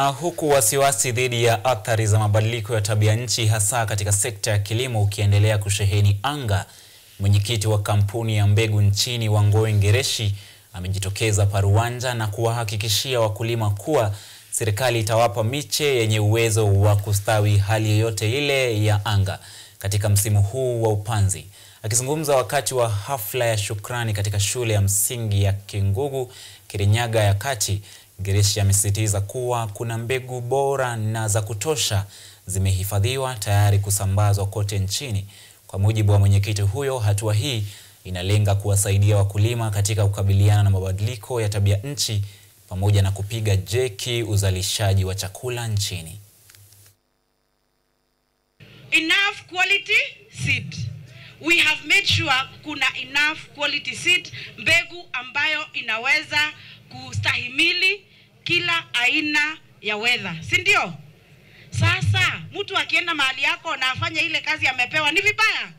Huku wasiwasi dhidi ya athari za mabadiliko ya tabia nchi hasa katika sekta ya kilimo ukiendelea kusheheni anga, mwenyekiti wa kampuni ya mbegu nchini Wangoi Ngereshi amejitokeza paruwanja na kuwahakikishia wakulima kuwa serikali itawapa miche yenye uwezo wa kustawi hali yoyote ile ya anga katika msimu huu wa upanzi. Akizungumza wakati wa hafla ya shukrani katika shule ya msingi ya Kingugu, Kirinyaga ya Kati, Ngereshi amesisitiza kuwa kuna mbegu bora na za kutosha zimehifadhiwa tayari kusambazwa kote nchini. Kwa mujibu wa mwenyekiti huyo, hatua hii inalenga kuwasaidia wakulima katika kukabiliana na mabadiliko ya tabia nchi pamoja na kupiga jeki uzalishaji wa chakula nchini. Enough quality seed. We have made sure kuna enough quality seed, mbegu ambayo inaweza kustahimili kila aina ya weather, si ndio? Sasa mtu akienda mahali yako na afanye ile kazi amepewa, ni vibaya.